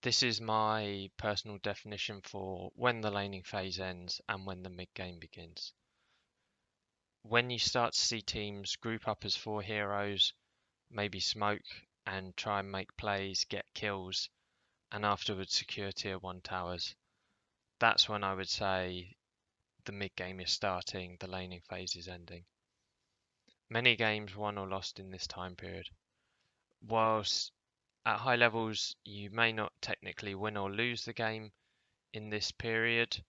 This is my personal definition for when the laning phase ends and when the mid game begins. When you start to see teams group up as 4 heroes, maybe smoke and try and make plays, get kills, and afterwards secure tier 1 towers, that's when I would say the mid game is starting, the laning phase is ending. Many games won or lost in this time period. Whilst at high levels you may not technically win or lose the game in this period,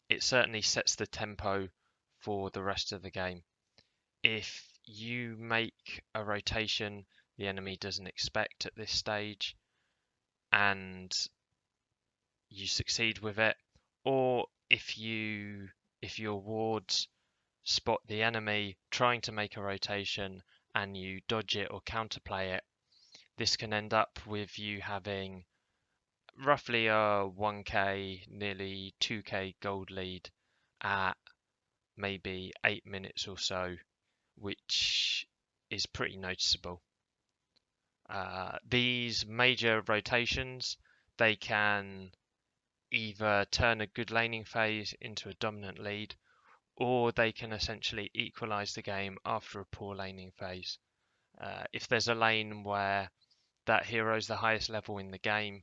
it certainly sets the tempo for the rest of the game. If you make a rotation the enemy doesn't expect at this stage and you succeed with it, or if your wards spot the enemy trying to make a rotation and you dodge it or counterplay it, this can end up with you having roughly a 1k, nearly 2k gold lead at maybe 8 minutes or so, which is pretty noticeable. These major rotations, they can either turn a good laning phase into a dominant lead, or they can essentially equalize the game after a poor laning phase. If there's a lane where that hero is the highest level in the game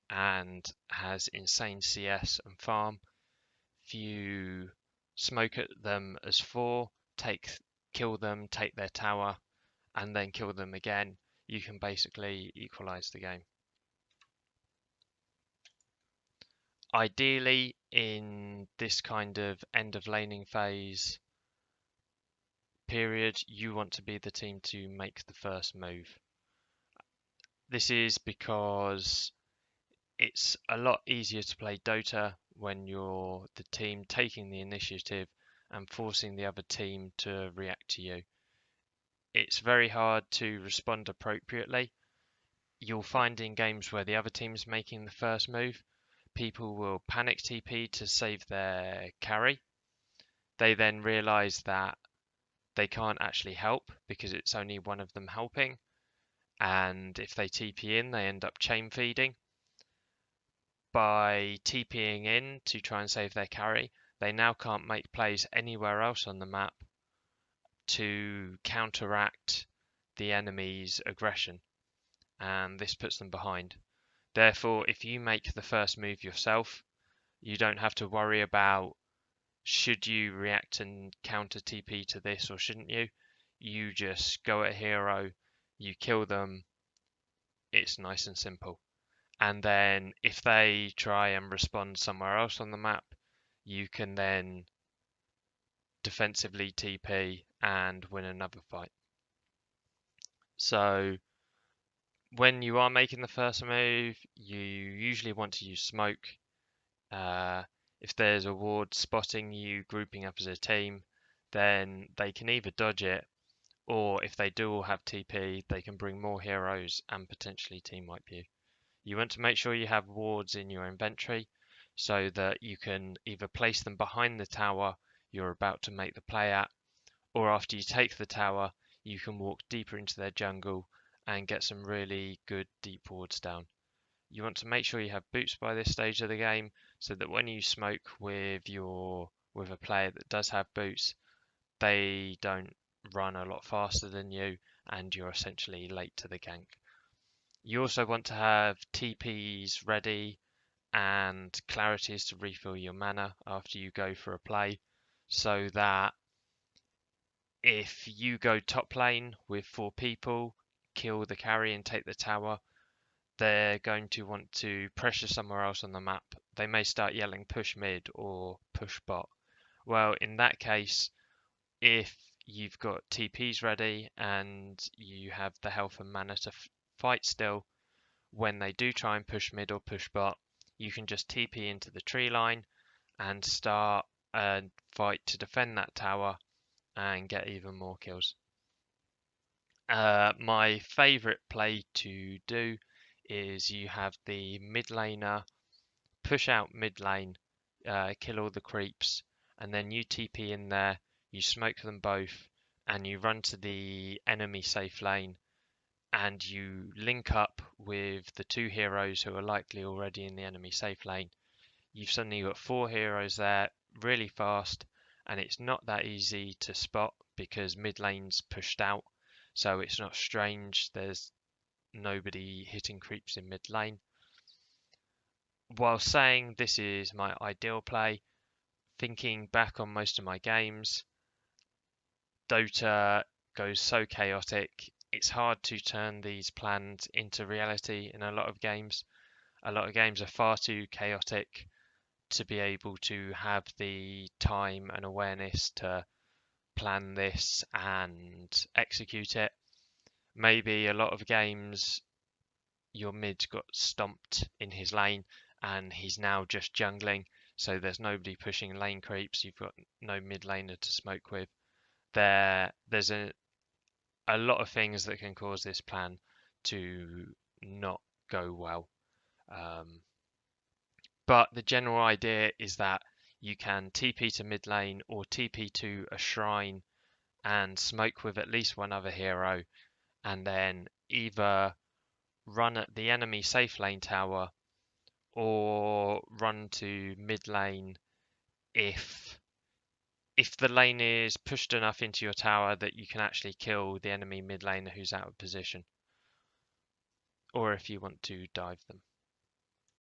and has insane CS and farm, if you smoke at them as 4, kill them, take their tower, and then kill them again, you can basically equalize the game. Ideally, in this kind of end of laning phase period, you want to be the team to make the first move. This is because it's a lot easier to play Dota when you're the team taking the initiative and forcing the other team to react to you. It's very hard to respond appropriately. You'll find in games where the other team's making the first move, people will panic TP to save their carry. They then realize that they can't actually help because it's only one of them helping. And if they TP in, they end up chain feeding. By TPing in to try and save their carry, they now can't make plays anywhere else on the map to counteract the enemy's aggression, and this puts them behind. Therefore, if you make the first move yourself, you don't have to worry about should you react and counter TP to this or shouldn't you. You just go at hero, you kill them, it's nice and simple. And then if they try and respond somewhere else on the map, you can then defensively TP and win another fight. So when you are making the first move, you usually want to use smoke. If there's a ward spotting you grouping up as a team, then they can either dodge it, or if they do all have TP, they can bring more heroes and potentially team wipe you. You want to make sure you have wards in your inventory so that you can either place them behind the tower you're about to make the play at, or after you take the tower, you can walk deeper into their jungle and get some really good deep wards down. You want to make sure you have boots by this stage of the game so that when you smoke with a player that does have boots, they don't run a lot faster than you and you're essentially late to the gank. You also want to have TPs ready and clarities to refill your mana after you go for a play, so that if you go top lane with 4 people, kill the carry and take the tower, they're going to want to pressure somewhere else on the map. They may start yelling push mid or push bot. Well, in that case, if you've got TPs ready and you have the health and mana to fight still, when they do try and push mid or push bot, you can just TP into the tree line and start a fight to defend that tower and get even more kills. My favorite play to do is you have the mid laner push out mid lane, kill all the creeps, and then you TP in there, you smoke them both, and you run to the enemy safe lane and you link up with the 2 heroes who are likely already in the enemy safe lane, you've suddenly got 4 heroes there really fast, and it's not that easy to spot because mid lane's pushed out, so it's not strange there's nobody hitting creeps in mid lane. While saying this is my ideal play, thinking back on most of my games, Dota goes so chaotic, it's hard to turn these plans into reality in a lot of games. A lot of games are far too chaotic to be able to have the time and awareness to plan this and execute it. Maybe a lot of games your mid got stomped in his lane and he's now just jungling, so there's nobody pushing lane creeps, you've got no mid laner to smoke with. There's a lot of things that can cause this plan to not go well. But the general idea is that you can TP to mid lane or TP to a shrine and smoke with at least one other hero, and then either run at the enemy safe lane tower or run to mid lane if the lane is pushed enough into your tower that you can actually kill the enemy mid laner who's out of position, or if you want to dive them.